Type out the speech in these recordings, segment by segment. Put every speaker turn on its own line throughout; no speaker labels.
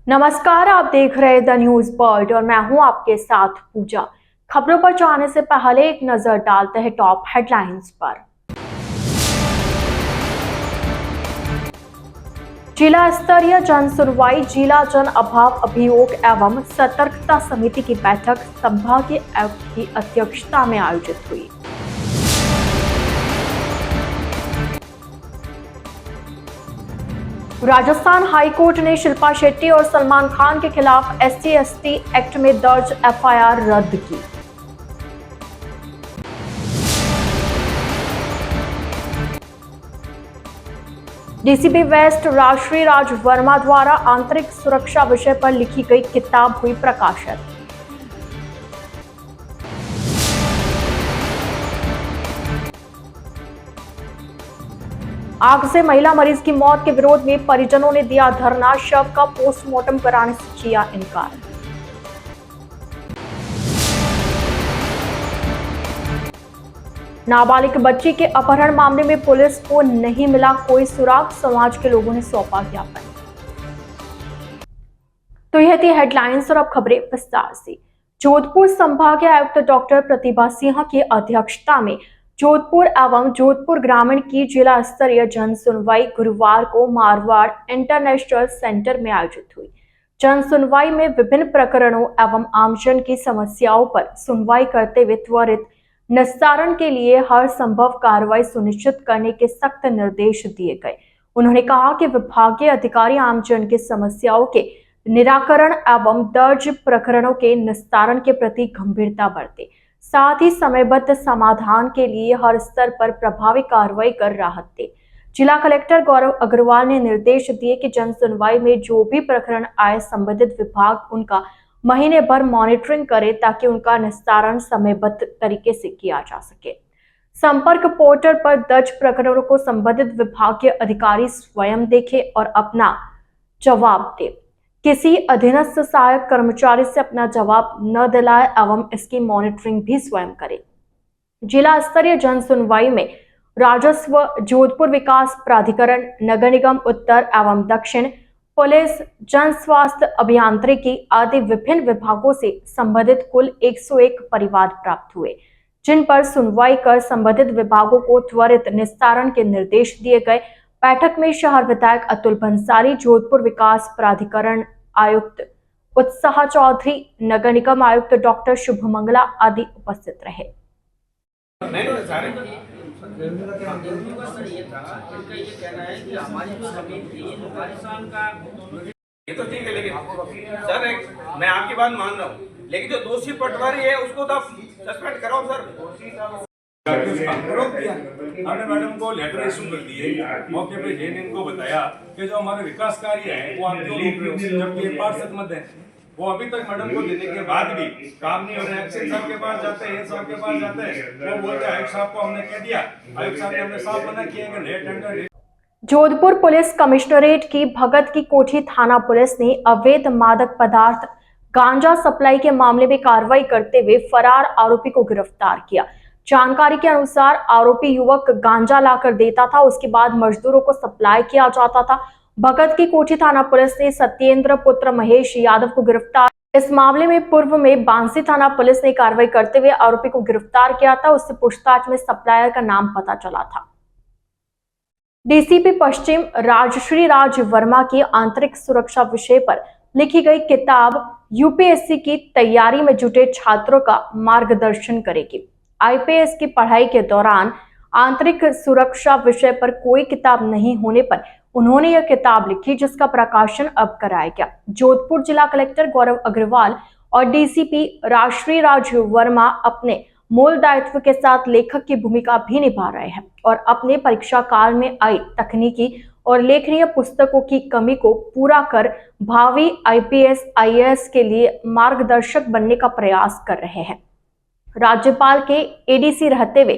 नमस्कार, आप देख रहे हैं द न्यूज वर्ल्ड और मैं हूं आपके साथ पूजा। खबरों पर जाने से पहले एक नजर डालते हैं टॉप हेडलाइंस पर। जिला स्तरीय जन सुनवाई जिला जन अभाव अभियोग एवं सतर्कता समिति की बैठक संभागीय आयुक्त की अध्यक्षता में आयोजित हुई। राजस्थान हाईकोर्ट ने शिल्पा शेट्टी और सलमान खान के खिलाफ SC/ST एक्ट में दर्ज FIR रद्द की। DCP वेस्ट राजश्री राज वर्मा द्वारा आंतरिक सुरक्षा विषय पर लिखी गई किताब हुई प्रकाशित। आग से महिला मरीज की मौत के विरोध में परिजनों ने दिया धरना, शव का पोस्टमार्टम कराने से किया इनकार। नाबालिग बच्ची के अपहरण मामले में पुलिस को नहीं मिला कोई सुराग, समाज के लोगों ने सौंपा ज्ञापन। तो यह थी हेडलाइंस और अब खबरें विस्तार से। जोधपुर संभागीय आयुक्त डॉक्टर प्रतिभा सिंह की अध्यक्षता में जोधपुर एवं जोधपुर ग्रामीण की जिला स्तरीय जन सुनवाई गुरुवार को मारवाड़ इंटरनेशनल सेंटर में आयोजित हुई। जन सुनवाई में विभिन्न प्रकरणों एवं आमजन की समस्याओं पर सुनवाई करते हुए त्वरित निस्तारण के लिए हर संभव कार्रवाई सुनिश्चित करने के सख्त निर्देश दिए गए। उन्होंने कहा कि विभागीय अधिकारी आमजन की समस्याओं के निराकरण एवं दर्ज प्रकरणों के निस्तारण के प्रति गंभीरता बरते, साथ ही समयबद्ध समाधान के लिए हर स्तर पर प्रभावी कार्रवाई कर राहत दे। जिला कलेक्टर गौरव अग्रवाल ने निर्देश दिए कि जन सुनवाई में जो भी प्रकरण आए संबंधित विभाग उनका महीने भर मॉनिटरिंग करे ताकि उनका निस्तारण समयबद्ध तरीके से किया जा सके। संपर्क पोर्टल पर दर्ज प्रकरणों को संबंधित विभागीय अधिकारी स्वयं देखे और अपना जवाब दे। किसी अधीनस्थ सहायक कर्मचारी से अपना जवाब न दिलाए एवं इसकी मॉनिटरिंग भी स्वयं करे। जिला स्तरीय जन सुनवाई में राजस्व, जोधपुर विकास प्राधिकरण, नगर निगम उत्तर एवं दक्षिण, पुलिस, जन स्वास्थ्य अभियांत्रिकी आदि विभिन्न विभागों से संबंधित कुल 101 परिवाद प्राप्त हुए, जिन पर सुनवाई कर संबंधित विभागों को त्वरित निस्तारण के निर्देश दिए गए। बैठक में शहर विधायक अतुल भंसाली, जोधपुर विकास प्राधिकरण आयुक्त उत्साह चौधरी, नगर निगम आयुक्त डॉक्टर शुभमंगला आदि उपस्थित रहे।
ये तो ठीक है, लेकिन सर मैं आपकी बात मान रहा हूँ, लेकिन जो दोषी पटवारी है उसको तो सस्पेंड कराओ सर। हमने मैडम को लेटर इशू कर दिए, मौके पे जेन इनको बताया कि जो हमारे विकास कार्य है वो आप क्यों रोक रहे हो, जबकि ये पार्षद मत है। वो अभी तक मैडम को देने के बाद भी काम नहीं हो रहा है। एक्शन साहब के पास जाते हैं, साहब के पास जाते हैं, वो बोलते हैं आयुक्त साहब को हमने कह दिया, आयुक्त साहब ने हमने साफ मना किया कि rate tender.
Jodhpur police commissionerate की भगत की कोठी थाना पुलिस ने अवैध मादक पदार्थ गांजा सप्लाई के मामले में कार्रवाई करते हुए फरार आरोपी को गिरफ्तार किया। जानकारी के अनुसार आरोपी युवक गांजा लाकर देता था, उसके बाद मजदूरों को सप्लाई किया जाता था। भगत की कोठी थाना पुलिस ने सत्येंद्र पुत्र महेश यादव को गिरफ्तार। इस मामले में पूर्व में बांसी थाना पुलिस ने कार्रवाई करते हुए आरोपी को गिरफ्तार किया था। उससे पूछताछ में सप्लायर का नाम पता चला था। DCP पश्चिम राजश्री राज वर्मा की आंतरिक सुरक्षा विषय पर लिखी गई किताब UPSC की तैयारी में जुटे छात्रों का मार्गदर्शन करेगी। IPS की पढ़ाई के दौरान आंतरिक सुरक्षा विषय पर कोई किताब नहीं होने पर उन्होंने यह किताब लिखी, जिसका प्रकाशन अब कराया गया। जोधपुर जिला कलेक्टर गौरव अग्रवाल और DCP राजश्री राज वर्मा अपने मूल दायित्व के साथ लेखक की भूमिका भी निभा रहे हैं और अपने परीक्षा काल में आई तकनीकी और लेखनीय पुस्तकों की कमी को पूरा कर भावी IPS IAS के लिए मार्गदर्शक बनने का प्रयास कर रहे हैं। राज्यपाल के ADC रहते हुए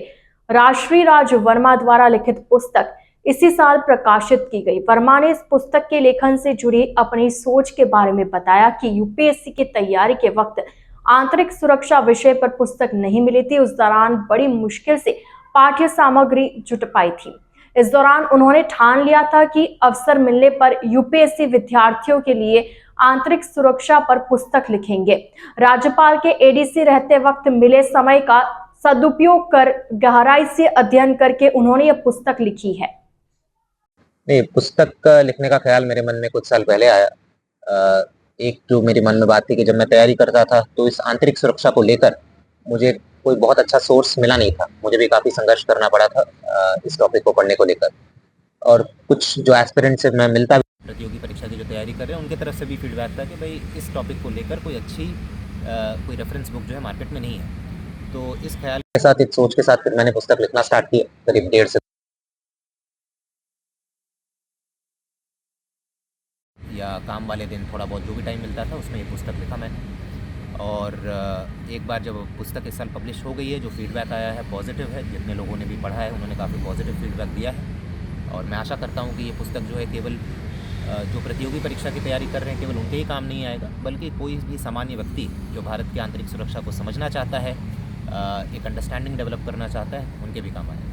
राजश्री राज वर्मा द्वारा लिखित पुस्तक इसी साल प्रकाशित की गई। वर्मा ने इस पुस्तक के लेखन से जुड़ी अपनी सोच के बारे में बताया कि UPSC की तैयारी के वक्त आंतरिक सुरक्षा विषय पर पुस्तक नहीं मिली थी। उस दौरान बड़ी मुश्किल से पाठ्य सामग्री जुट पाई थी। इस दौरान उन्होंने ठान लिया था कि अवसर मिलने पर UPSC विद्यार्थियों के लिए आंतरिक सुरक्षा पर पुस्तक लिखेंगे। राज्यपाल के एडीसी रहते वक्त मिले समय का सदुपयोग कर गहराई से अध्ययन करके उन्होंने यह पुस्तक लिखी है।
नहीं, पुस्तक लिखने का ख्याल मेरे मन में कुछ साल पहले आया। एक जो मेरे मन में बात थी कि जब मैं तैयारी करता था तो इस आंतरिक सुरक्षा को लेकर मुझे कोई बहुत अच्छा सोर्स मिला नहीं था। मुझे भी काफ़ी संघर्ष करना पड़ा था इस टॉपिक को पढ़ने को लेकर। और कुछ जो एस्पिरेंट से मैं मिलता भी,
प्रतियोगी परीक्षा की जो तैयारी कर रहे हैं उनकी तरफ से भी फीडबैक था कि भाई इस टॉपिक को लेकर कोई अच्छी कोई रेफरेंस बुक जो है मार्केट में नहीं है। तो इस ख्याल
के साथ एक सोच के साथ फिर मैंने पुस्तक लिखना स्टार्ट किया करीब 1.5 से
या काम वाले दिन थोड़ा बहुत जो भी टाइम मिलता था उसमें ये पुस्तक लिखा मैंने। और एक बार जब पुस्तक इस साल पब्लिश हो गई है, जो फीडबैक आया है पॉजिटिव है, जितने लोगों ने भी पढ़ा है उन्होंने काफ़ी पॉजिटिव फीडबैक दिया है। और मैं आशा करता हूँ कि ये पुस्तक जो है केवल जो प्रतियोगी परीक्षा की तैयारी कर रहे हैं केवल उनके ही काम नहीं आएगा, बल्कि कोई भी सामान्य व्यक्ति जो भारत की आंतरिक सुरक्षा को समझना चाहता है, एक अंडरस्टैंडिंग डेवलप करना चाहता है, उनके भी काम आएगा।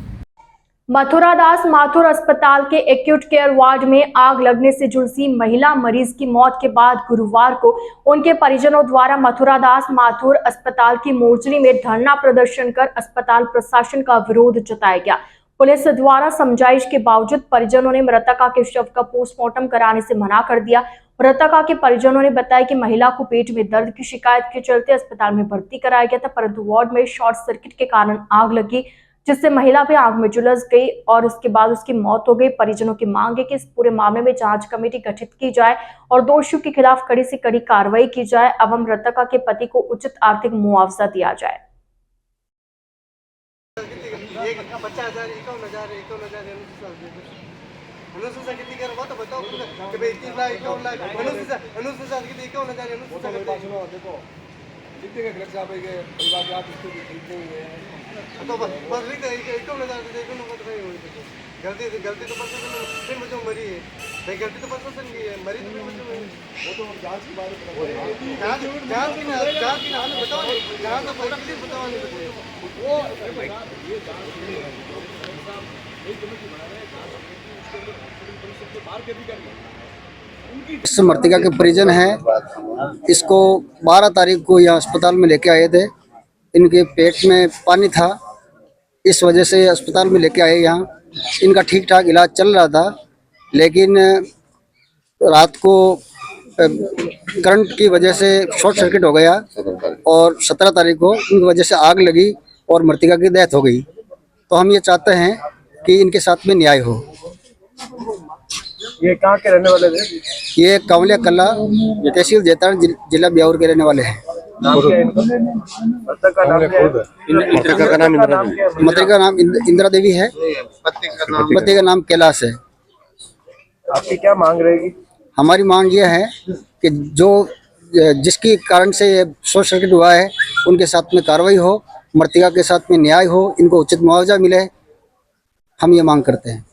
मथुरा दास माथुर अस्पताल के एक्यूट केयर वार्ड में आग लगने से झुलसी महिला मरीज की मौत के बाद गुरुवार को उनके परिजनों द्वारा मथुरा दास माथुर अस्पताल की मोर्चरी में धरना प्रदर्शन कर अस्पताल प्रशासन का विरोध जताया गया। पुलिस द्वारा समझाइश के बावजूद परिजनों ने मृतका के शव का पोस्टमार्टम कराने से मना कर दिया। मृतका के परिजनों ने बताया कि महिला को पेट में दर्द की शिकायत के चलते अस्पताल में भर्ती कराया गया था, परंतु वार्ड में शॉर्ट सर्किट के कारण आग लगी, जिससे महिला भी आग में झुलस गई और उसके बाद उसकी मौत हो गई। परिजनों की मांग है कि इस पूरे मामले में जांच कमेटी गठित की जाए और दोषियों के खिलाफ कड़ी से कड़ी कार्रवाई की जाए एवं मृतका के पति को उचित आर्थिक मुआवजा दिया जाए।
50,000 कितनी कर वो तो बताओ कि भाई 21 लाख 51 लाख अनुसूचित कितनी 51,000 अनुसूचित देखो कितने के खर्चा पे गए परिवार के आप इसको भी ठीक नहीं है तो बस लिख दे 51,000 दे को मत नहीं हुई गलती तो फिर बच्चों मरी है भाई, गलती तो प्रशासन की है, मरी तो बच्चों वो तो जांच के बारे में जांच की ना बताओ जांच तो पहले बताओ नहीं वो
इस मृतका के परिजन हैं, इसको 12 तारीख को यहाँ अस्पताल में लेके आए थे। इनके पेट में पानी था, इस वजह से अस्पताल में लेके आए यहाँ। इनका ठीक ठाक इलाज चल रहा था, लेकिन रात को करंट की वजह से शॉर्ट सर्किट हो गया और 17 तारीख को इनकी वजह से आग लगी और मृतका की डेथ हो गई। तो हम ये चाहते हैं कि इनके साथ में न्याय हो।
ये कहाँ के रहने वाले थे?
ये कांवलिया कला तहसील जैताड़ जिला ब्यावर के रहने वाले हैं। मृतका का नाम इंदिरा देवी है, पति का नाम कैलाश है।
आपकी क्या मांग रहेगी?
हमारी मांग ये है कि जो जिसकी कारण से ये शॉर्ट सर्किट हुआ है उनके साथ में कार्रवाई हो, मृतका के साथ में न्याय हो, इनको उचित मुआवजा मिले। हम ये मांग करते हैं।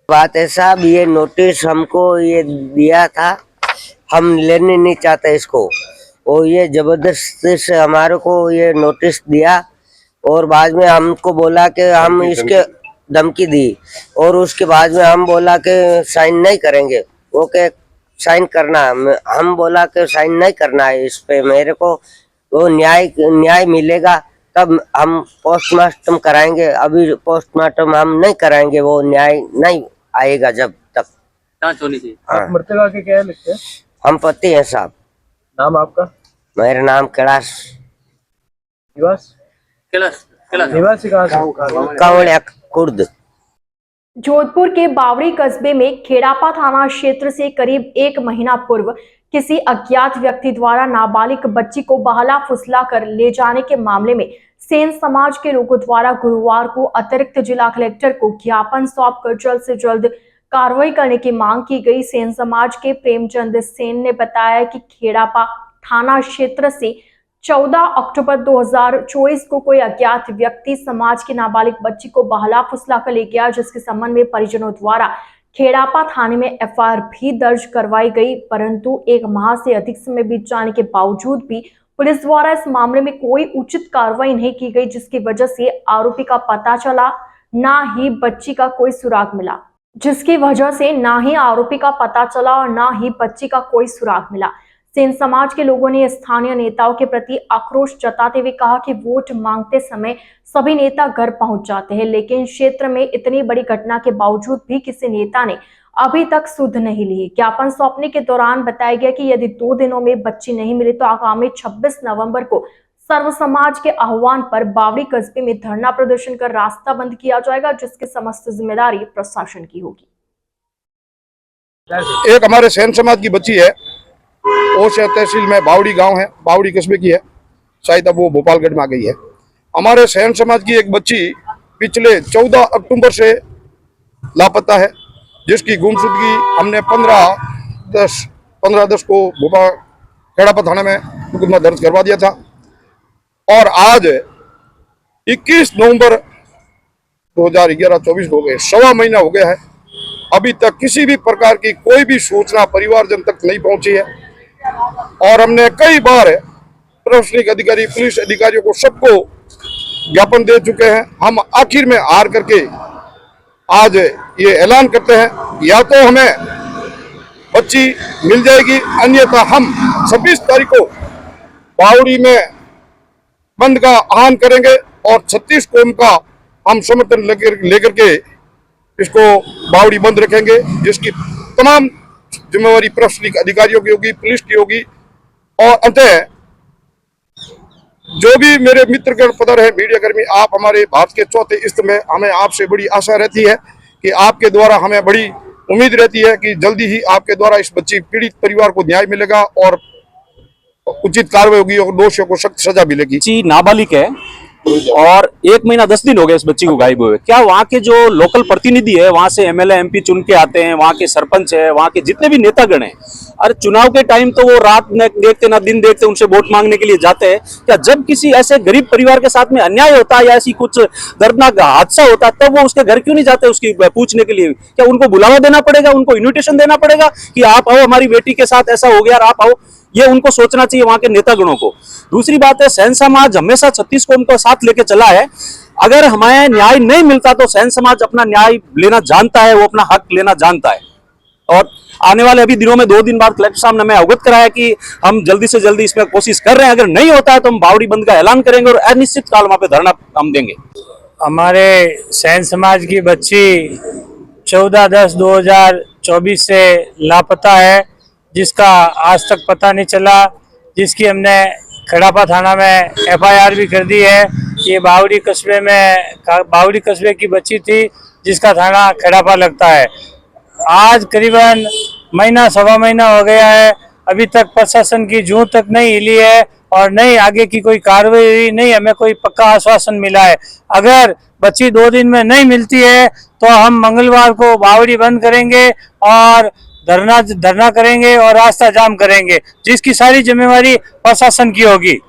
बात है साहब, ये नोटिस हमको ये दिया था, हम लेने नहीं चाहते इसको, और ये जबरदस्ती से हमारे को ये नोटिस दिया और बाद में हमको बोला कि हम इसके धमकी दी और उसके बाद में हम बोला कि साइन नहीं करेंगे। वो के साइन करना, हम बोला कि साइन नहीं करना है इस पे, मेरे को वो न्याय मिलेगा तब हम पोस्टमार्टम कराएंगे। अभी पोस्टमार्टम हम नहीं कराएंगे, वो न्याय नहीं आएगा जब तक।
आप मृतका के क्या लिखते हैं?
हम पति हैं साहब।
नाम आपका?
मेरा नाम कैलाश।
निवासी कहाँ से?
कांवड़िया खुर्द।
जोधपुर के बावड़ी कस्बे में खेड़ापा थाना क्षेत्र से करीब 1 महीना पूर्व किसी अज्ञात व्यक्ति द्वारा नाबालिग बच्ची को बहला फुसला कर ले जाने के मामले में सेन समाज के लोगों द्वारा गुरुवार को अतिरिक्त जिला कलेक्टर को ज्ञापन सौंपकर जल्द से जल्द कार्रवाई करने की मांग की गई। सेन समाज के प्रेमचंद सेन ने बताया कि खेड़ापा थाना क्षेत्र से 14 अक्टूबर 2024 को कोई अज्ञात व्यक्ति समाज की नाबालिग बच्ची को बहला फुसला कर ले गया, जिसके संबंध में परिजनों द्वारा खेड़ापा थाने में एफआईआर भी दर्ज करवाई गई, परंतु 1 माह से अधिक समय बीत जाने के बावजूद भी पुलिस द्वारा इस मामले में कोई उचित कार्रवाई नहीं की गई, जिसकी वजह से आरोपी का पता चला, ना ही बच्ची का कोई सुराग मिला। सेन समाज के लोगों ने स्थानीय नेताओं के प्रति आक्रोश जताते हुए कहा कि वोट मांगते समय सभी नेता घर पहुंच जाते हैं, लेकिन क्षेत्र में इतनी बड़ी घटना के बावजूद भी किसी नेता ने अभी तक सुध नहीं ली। ज्ञापन सौंपने के दौरान बताया गया कि यदि 2 दिनों में बच्ची नहीं मिली तो आगामी 26 नवंबर को सर्व समाज के आह्वान पर बावड़ी कस्बे में धरना प्रदर्शन कर रास्ता बंद किया जाएगा, जिसकी समस्त जिम्मेदारी प्रशासन की होगी।
एक हमारे सेन समाज की बच्ची है, ओसिया तहसील में बावड़ी गांव है, बावड़ी कस्बे की है, शायद अब वो भोपालगढ़ में आ गई है। हमारे सेन समाज की एक बच्ची पिछले 14 अक्टूबर से लापता है, जिसकी गुमशुदगी हमने 15/10 को भोपाल खेड़ापा थाने में मुकदमा दर्ज करवा दिया था और आज 21 नवंबर 2011-24 हो गए, 1.25 महीना हो गया है। अभी तक किसी भी प्रकार की कोई भी सूचना परिवारजन तक नहीं पहुंची है और हमने कई बार प्रशासनिक अधिकारी, पुलिस अधिकारियों को सबको ज्ञापन दे चुके हैं। हम आखिर में हार करके आज ये ऐलान करते हैं, या तो हमें बच्ची मिल जाएगी, अन्यथा हम 26 तारीख को बावड़ी में बंद का आह्वान करेंगे और 36 कौम का हम समर्थन लेकर के इसको बावड़ी बंद रखेंगे, जिसकी तमाम जिम्मेवारी प्रशासनिक अधिकारियों की होगी, पुलिस की होगी। और अंततः जो भी मेरे मित्रगण पदर है, मीडिया कर्मी, आप हमारे भारत के चौथे स्तंभ में, हमें आपसे बड़ी आशा रहती है कि आपके द्वारा हमें बड़ी उम्मीद रहती है कि जल्दी ही आपके द्वारा इस बच्ची पीड़ित परिवार को न्याय मिलेगा और उचित कार्रवाई होगी और दोषियों को सख्त सजा मिलेगी।
बच्ची नाबालिग है और 1 महीना 10 दिन हो गए इस बच्ची को गायब हुए। क्या वहाँ के जो लोकल प्रतिनिधि है, वहाँ से एमएलए एमपी चुन के आते हैं, वहाँ के सरपंच है, वहाँ के जितने भी नेतागण हैं, अरे चुनाव के टाइम तो वो रात न देखते ना दिन देखते, उनसे वोट मांगने के लिए जाते हैं। क्या जब किसी ऐसे गरीब परिवार के साथ में अन्याय होता है या ऐसी कुछ दर्दनाक हादसा होता है, तब वो उसके घर क्यों नहीं जाते उसकी पूछने के लिए? क्या उनको बुलावा देना पड़ेगा, उनको इन्विटेशन देना पड़ेगा कि आप आओ, हमारी बेटी के साथ ऐसा हो गया, आप आओ? ये उनको सोचना चाहिए वहां के नेतागणों को। दूसरी बात है, सेन समाज हमेशा 36 कौम को साथ लेके चला है। अगर हमें न्याय नहीं मिलता तो सेन समाज अपना न्याय लेना जानता है, वो अपना हक लेना जानता है। और आने वाले अभी दिनों में 2 दिन बाद कलेक्टर साहब ने हमें अवगत कराया कि हम जल्दी से जल्दी इसमें कोशिश कर रहे हैं। अगर नहीं होता है तो हम बावड़ी बंद का ऐलान करेंगे और अनिश्चित काल वहां पे धरना हम देंगे।
हमारे सेन समाज की बच्ची 14/10/2024 से लापता है, जिसका आज तक पता नहीं चला, जिसकी हमने खेड़ापा थाना में FIR भी कर दी है। ये बावड़ी कस्बे की बच्ची थी, जिसका थाना खेड़ापा लगता है। आज करीबन महीना 1.25 महीना हो गया है, अभी तक प्रशासन की जूं तक नहीं हिली है और नहीं आगे की कोई कार्रवाई हुई, नहीं हमें कोई पक्का आश्वासन मिला है। अगर बच्ची 2 दिन में नहीं मिलती है तो हम मंगलवार को बावड़ी बंद करेंगे और धरना करेंगे और रास्ता जाम करेंगे, जिसकी सारी जिम्मेवारी प्रशासन की होगी।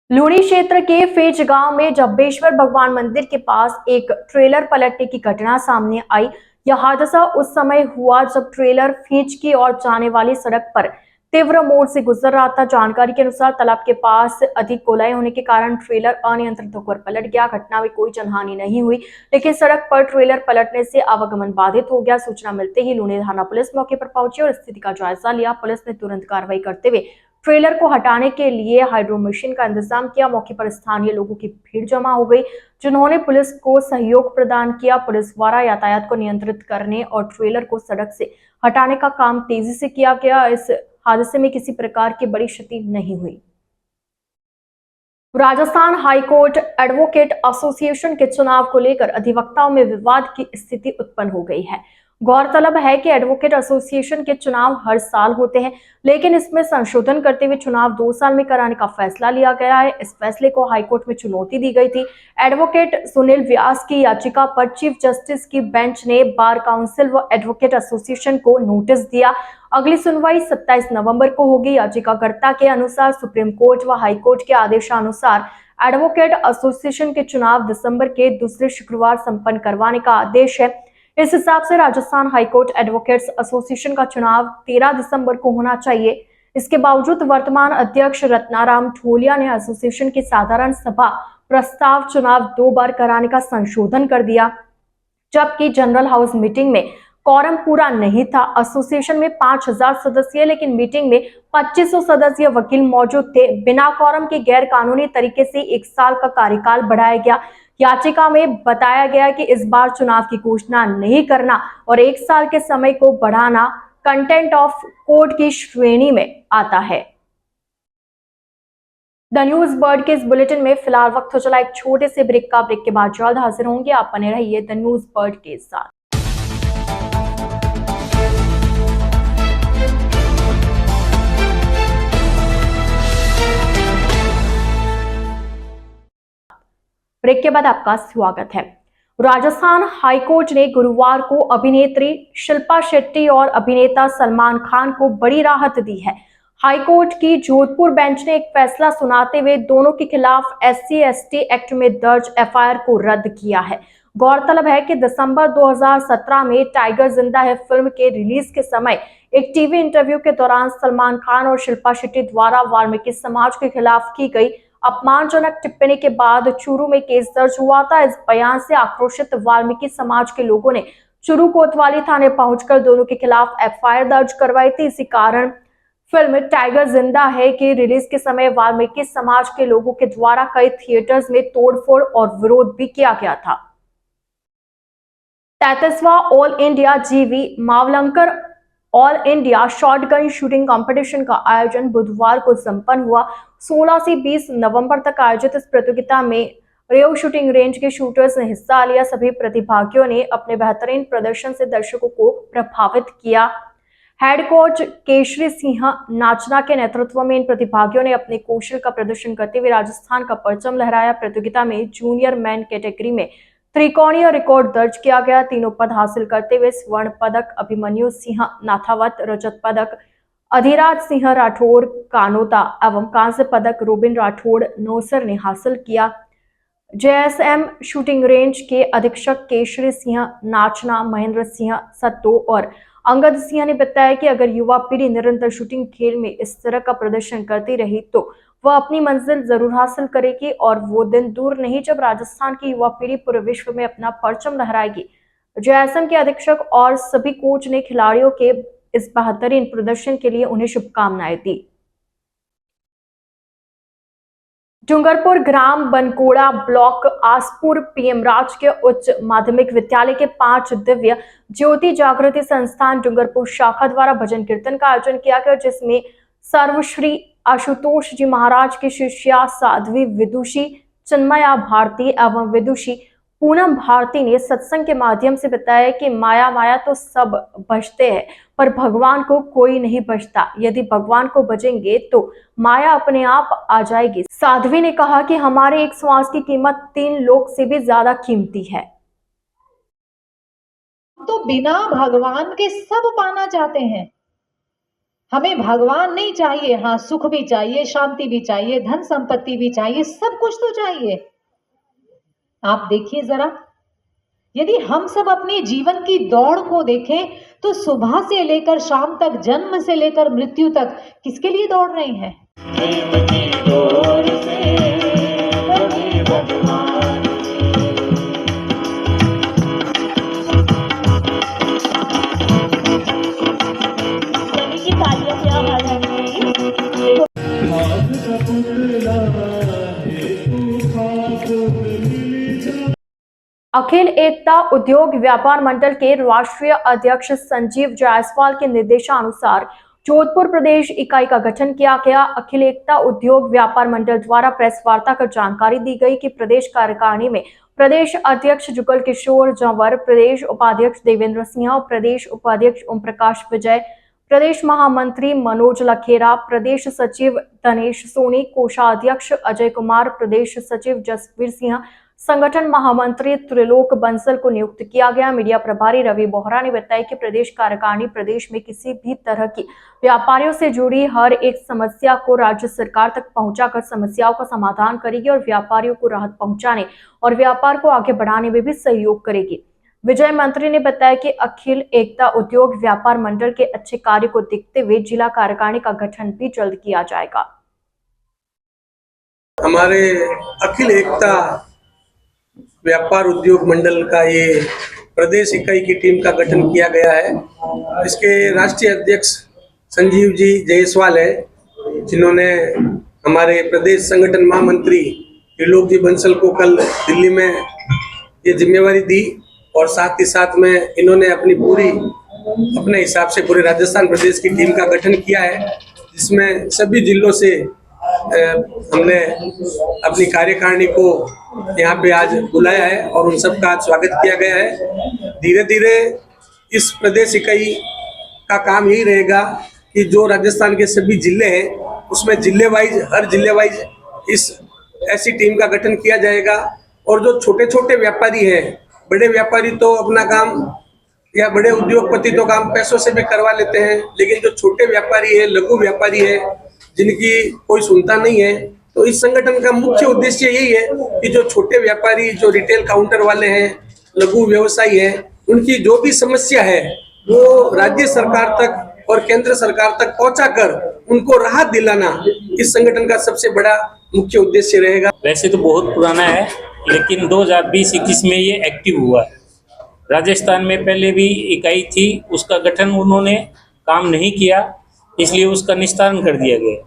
लूणी क्षेत्र के फेज गांव में जब्बेश्वर भगवान मंदिर के पास एक ट्रेलर पलटने की घटना सामने आई। यह हादसा उस समय हुआ जब ट्रेलर फेज की ओर जाने वाली सड़क पर तीव्र मोड़ से गुजर रहा था। जानकारी के अनुसार तालाब के पास अधिक गोलाई होने के कारण ट्रेलर अनियंत्रित होकर पलट गया। घटना में कोई जनहानि नहीं हुई, लेकिन सड़क पर ट्रेलर पलटने से आवागमन बाधित हो गया। सूचना मिलते ही लूणी थाना पुलिस मौके पर पहुंची और स्थिति का जायजा लिया। पुलिस ने तुरंत कार्रवाई करते हुए ट्रेलर को हटाने के लिए हाइड्रो मशीन का इंतजाम किया। मौके पर स्थानीय लोगों की भीड़ जमा हो गई, जिन्होंने पुलिस को सहयोग प्रदान किया। पुलिस द्वारा यातायात को नियंत्रित करने और ट्रेलर को सड़क से हटाने का काम तेजी से किया गया। इस हादसे में किसी प्रकार की बड़ी क्षति नहीं हुई। राजस्थान हाईकोर्ट एडवोकेट एसोसिएशन के चुनाव को लेकर अधिवक्ताओं में विवाद की स्थिति उत्पन्न हो गई है। गौरतलब है कि एडवोकेट एसोसिएशन के चुनाव हर साल होते हैं, लेकिन इसमें संशोधन करते हुए चुनाव 2 साल में कराने का फैसला लिया गया है। इस फैसले को हाईकोर्ट में चुनौती दी गई थी। एडवोकेट सुनील व्यास की याचिका पर चीफ जस्टिस की बेंच ने बार काउंसिल व एडवोकेट एसोसिएशन को नोटिस दिया। अगली सुनवाई 27 नवंबर को होगी। याचिकाकर्ता के अनुसार सुप्रीम कोर्ट व हाईकोर्ट के आदेशानुसार एडवोकेट एसोसिएशन के चुनाव दिसंबर के दूसरे शुक्रवार संपन्न करवाने का आदेश है। इस हिसाब से राजस्थान हाईकोर्ट एडवोकेट्स एसोसिएशन का चुनाव 13 दिसंबर को होना चाहिए। इसके बावजूद वर्तमान अध्यक्ष रत्नाराम ठोलिया ने एसोसिएशन की साधारण सभा प्रस्ताव चुनाव 2 बार कराने का संशोधन कर दिया, जबकि जनरल हाउस मीटिंग में कॉरम पूरा नहीं था। एसोसिएशन में 5000 सदस्य, लेकिन मीटिंग में 2500 सदस्य वकील मौजूद थे। बिना कॉरम के गैर कानूनी तरीके से 1 साल का कार्यकाल बढ़ाया गया। याचिका में बताया गया कि इस बार चुनाव की घोषणा नहीं करना और 1 साल के समय को बढ़ाना कंटेंट ऑफ कोर्ट की श्रेणी में आता है। द न्यूज बर्ड के इस बुलेटिन में फिलहाल वक्त हो चला एक छोटे से ब्रेक का। ब्रेक के बाद जल्द हाजिर होंगे। आप बने रहिए द न्यूज बर्ड के साथ। ब्रेक के बाद आपका स्वागत है। राजस्थान हाईकोर्ट ने गुरुवार को अभिनेत्री शिल्पा शेट्टी और अभिनेता सलमान खान को बड़ी राहत दी है। हाईकोर्ट की जोधपुर बेंच ने एक फैसला सुनाते हुए दोनों के खिलाफ SC/ST एक्ट में दर्ज FIR को रद्द किया है। गौरतलब है कि दिसंबर 2017 में टाइगर जिंदा है फिल्म के रिलीज के समय एक टीवी इंटरव्यू के दौरान सलमान खान और शिल्पा शेट्टी द्वारा वाल्मीकि समाज के खिलाफ की गई अपमानजनक टिप्पणी के बाद चूरू में केस दर्ज हुआ था। इस बयान से आक्रोशित वाल्मीकि समाज के लोगों ने चूरू कोतवाली थाने पहुंचकर दोनों के खिलाफ FIR दर्ज करवाई थी। इसी कारण फिल्म टाइगर जिंदा है के रिलीज के समय वाल्मीकि समाज के लोगों के द्वारा कई थिएटर्स में तोड़फोड़ और विरोध भी किया गया था। 33वां all India GV Mavalankar all India shotgun shooting competition का आयोजन बुधवार को संपन्न हुआ। 16 से 20 नवंबर तक आयोजित इस प्रतियोगिता में रेव शूटिंग रेंज के शूटर्स ने हिस्सा लिया। सभी प्रतिभागियों ने अपने बेहतरीन प्रदर्शन से दर्शकों को प्रभावित किया। हेड कोच केशरी सिंह नाचना के नेतृत्व में इन प्रतिभागियों ने अपने कौशल का प्रदर्शन करते हुए राजस्थान का परचम लहराया। प्रतियोगिता में जूनियर मैन कैटेगरी में त्रिकोणीय रिकॉर्ड दर्ज किया गया। तीनों पद हासिल करते हुए स्वर्ण पदक अभिमन्यु सिंह नाथावत, रजत पदक अधिराज सिंह राठौर कानोता एवं कांस्य पदक रोबिन राठौड़ नौसर ने हासिल किया। JSM शूटिंग रेंज के अधीक्षक केशरी सिंह नाचना, महेंद्र सिंह सत्तो और अंगद सिंह ने बताया कि अगर युवा पीढ़ी निरंतर शूटिंग खेल में इस तरह का प्रदर्शन करती रही तो वह अपनी मंजिल जरूर हासिल करेगी और वो दिन दूर नहीं जब राजस्थान की युवा पीढ़ी पूरे विश्व में अपना परचम लहराएगी। JSM के अधीक्षक और सभी कोच ने खिलाड़ियों के इस बेहतरीन प्रदर्शन के लिए उन्हें शुभकामनाएं दी। डूंगरपुर ग्राम बनकोड़ा ब्लॉक आसपुर PM राजकीय उच्च माध्यमिक विद्यालय के 5 दिव्य ज्योति जागृति संस्थान डूंगरपुर शाखा द्वारा भजन कीर्तन का आयोजन किया गया, जिसमें सर्वश्री आशुतोष जी महाराज की शिष्या साध्वी विदुषी चिन्मया भारती एवं विदुषी पूनम भारती ने सत्संग के माध्यम से बताया कि माया तो सब भजते हैं पर भगवान को कोई नहीं भजता। यदि भगवान को भजेंगे तो माया अपने आप आ जाएगी। साध्वी ने कहा कि हमारे एक श्वास की कीमत 3 लोक से भी ज्यादा कीमती है।
तो बिना भगवान के सब पाना चाहते हैं। हमें भगवान नहीं चाहिए, हाँ सुख भी चाहिए, शांति भी चाहिए, धन संपत्ति भी चाहिए, सब कुछ तो चाहिए। आप देखिए जरा, यदि हम सब अपने जीवन की दौड़ को देखें तो सुबह से लेकर शाम तक, जन्म से लेकर मृत्यु तक किसके लिए दौड़ रहे हैं?
अखिल एकता उद्योग व्यापार मंडल के राष्ट्रीय अध्यक्ष संजीव जायसवाल के निर्देशानुसार जोधपुर प्रदेश इकाई का गठन किया गया। अखिल एकता उद्योग व्यापार मंडल द्वारा प्रेस वार्ता कर जानकारी दी गई कि प्रदेश कार्यकारिणी में प्रदेश अध्यक्ष जुगल किशोर जंवर, प्रदेश उपाध्यक्ष देवेंद्र सिंह, प्रदेश उपाध्यक्ष ओम प्रकाश विजय, प्रदेश महामंत्री मनोज लखेरा, प्रदेश सचिव धनेश सोनी, कोषाध्यक्ष अजय कुमार, प्रदेश सचिव जसवीर सिंह, संगठन महामंत्री त्रिलोक बंसल को नियुक्त किया गया। मीडिया प्रभारी रवि बोहरा ने बताया कि प्रदेश कार्यकारिणी प्रदेश में किसी भी तरह की व्यापारियों से जुड़ी हर एक समस्या को राज्य सरकार तक पहुंचाकर समस्याओं का समाधान करेगी और व्यापारियों को राहत पहुंचाने और व्यापार को आगे बढ़ाने में भी सहयोग करेगी। विजय मंत्री ने बताया कि अखिल एकता उद्योग व्यापार मंडल के अच्छे कार्य को देखते हुए जिला कार्यकारिणी का गठन भी जल्द किया जाएगा।
हमारे अखिल एकता व्यापार उद्योग मंडल का ये
प्रदेश इकाई की टीम का गठन किया गया है। इसके राष्ट्रीय अध्यक्ष संजीव जी जायसवाल है, जिन्होंने हमारे प्रदेश संगठन महामंत्री त्रिलोक जी बंसल को कल दिल्ली में ये जिम्मेवारी दी और साथ ही साथ में इन्होंने अपने हिसाब से पूरे राजस्थान प्रदेश की टीम का गठन किया है, जिसमें सभी जिलों से हमने अपनी कार्यकारिणी को यहाँ पे आज बुलाया है और उन सबका आज स्वागत किया गया है। धीरे धीरे इस प्रदेश इकाई का काम यही रहेगा कि जो राजस्थान के सभी जिले हैं उसमें हर जिले वाइज ऐसी टीम का गठन किया जाएगा। और जो छोटे छोटे व्यापारी हैं, बड़े व्यापारी तो अपना काम या बड़े उद्योगपति तो काम पैसों से भी करवा लेते हैं, लेकिन जो छोटे व्यापारी है, लघु व्यापारी है, जिनकी कोई सुनता नहीं है, तो इस संगठन का मुख्य उद्देश्य यही है कि जो छोटे व्यापारी, जो रिटेल काउंटर वाले हैं, लघु व्यवसायी हैं, उनकी जो भी समस्या है वो राज्य सरकार तक और केंद्र सरकार तक पहुंचाकर उनको राहत दिलाना इस संगठन का सबसे बड़ा मुख्य उद्देश्य रहेगा।
वैसे तो बहुत पुराना है, लेकिन 2020-21 में ये एक्टिव हुआ है। राजस्थान में पहले भी इकाई थी, उसका गठन उन्होंने काम नहीं किया, इसलिए उसका निस्तारण कर दिया गया।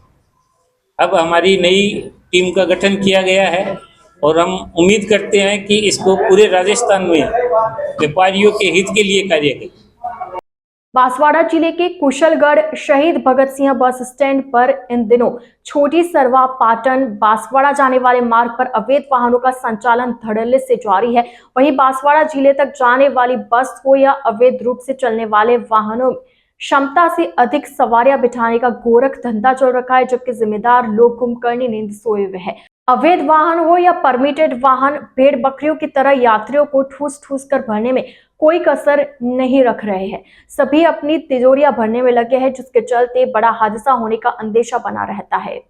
अब हमारी नई टीम का गठन किया गया है और हम उम्मीद करते हैं कि इसको पूरे राजस्थान में व्यापारियों के हित के लिए कार्य करें।
बांसवाड़ा जिले के कुशलगढ़ शहीद भगत सिंह बस स्टैंड पर इन दिनों छोटी सरवा पाटन बांसवाड़ा जाने वाले मार्ग पर अवैध वाहनों का संचालन धड़ल्ले से जारी है। वहीं बांसवाड़ा जिले तक जाने वाली बस हो या अवैध रूप से चलने वाले वाहनों में क्षमता से अधिक सवारियां बिठाने का गोरख धंधा चल रखा है, जबकि जिम्मेदार लोग कुंभकर्णी नींद सोए हुए हैं। अवैध वाहन हो या परमिटेड वाहन, भेड़ बकरियों की तरह यात्रियों को ठूस ठूस कर भरने में कोई कसर नहीं रख रहे हैं। सभी अपनी तिजोरियां भरने में लगे हैं, जिसके चलते बड़ा हादसा होने का अंदेशा बना रहता है।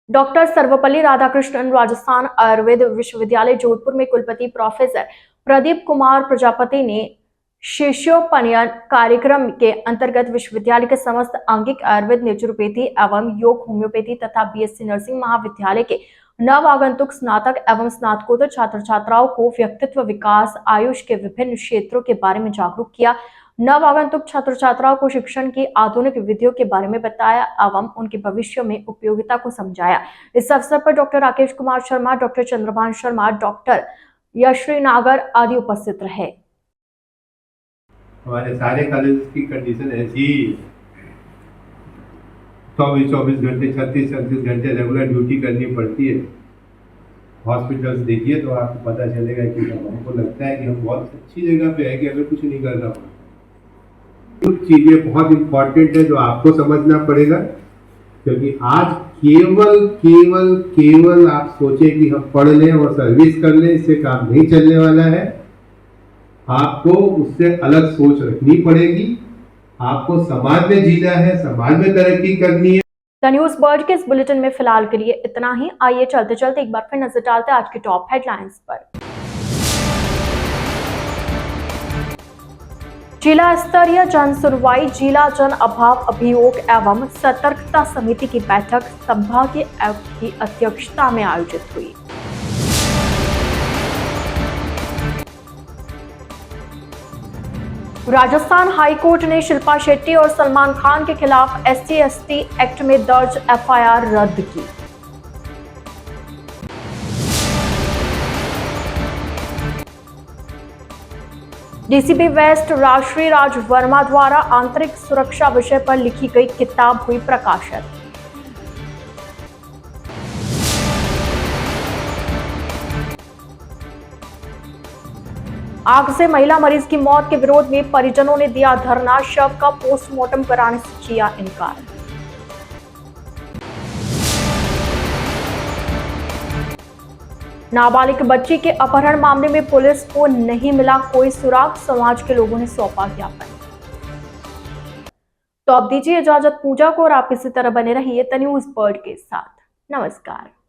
डॉक्टर सर्वपल्ली राधाकृष्णन राजस्थान आयुर्वेद विश्वविद्यालय जोधपुर में कुलपति प्रोफेसर प्रदीप कुमार प्रजापति ने शिष्योपनयन कार्यक्रम के अंतर्गत विश्वविद्यालय के समस्त आंगिक आयुर्वेद, नेचुरोपैथी एवं योग, होम्योपैथी तथा बीएससी नर्सिंग महाविद्यालय के नव आगंतुक स्नातक एवं स्नातकोत्तर छात्र छात्राओं को व्यक्तित्व विकास, आयुष के विभिन्न क्षेत्रों के बारे में जागरूक किया। नव आगंतुक छात्र छात्राओं को शिक्षण की आधुनिक विधियों के बारे में बताया एवं उनके भविष्य में उपयोगिता को समझाया। इस अवसर पर doctor Rakesh Kumar Sharma, doctor Chandrabhan Sharma, doctor Yashri Nagar आदि उपस्थित रहे।
हमारे सारे कॉलेज की कंडीशन ऐसी ही 24 घंटे 36 घंटे रेगुलर ड्यूटी करनी पड़ती है। हॉस्पिटल्स देखिए तो आपको पता चलेगा कि हमको लगता है कि हम बहुत अच्छी जगह पे है कि हमें कुछ नहीं करना पड़ता। कुछ चीज़ें बहुत इम्पोर्टेंट है जो आपको समझना पड़ेगा, क्योंकि आज केवल आप सोचे कि हम पढ़ लें और सर्विस कर लें, इससे काम नहीं चलने वाला है। आपको उससे अलग सोच रखनी पड़ेगी। आपको समाज में जीना है, समाज में तरक्की करनी है।
द न्यूज़ बर्ड के इस बुलेटिन में फिलहाल के लिए इतना ही। आइए चलते चलते एक बार फिर नजर डालते हैं आज की टॉप हेडलाइंस पर। जिला स्तरीय जन सुनवाई, जिला जन अभाव अभियोग एवं सतर्कता समिति की बैठक संभागीय आयुक्त की अध्यक्षता में आयोजित हुई। राजस्थान हाईकोर्ट ने शिल्पा शेट्टी और सलमान खान के खिलाफ SC/ST एक्ट में दर्ज FIR रद्द की। DCP वेस्ट राजश्री राज वर्मा द्वारा आंतरिक सुरक्षा विषय पर लिखी गई किताब हुई प्रकाशित। आग से महिला मरीज की मौत के विरोध में परिजनों ने दिया धरना, शव का पोस्टमार्टम कराने से किया इनकार। नाबालिग बच्ची के अपहरण मामले में पुलिस को नहीं मिला कोई सुराग, समाज के लोगों ने सौंपा ज्ञापन। तो अब दीजिए इजाजत पूजा को और आप इसी तरह बने रहिए द न्यूज़ बर्ड के साथ। नमस्कार।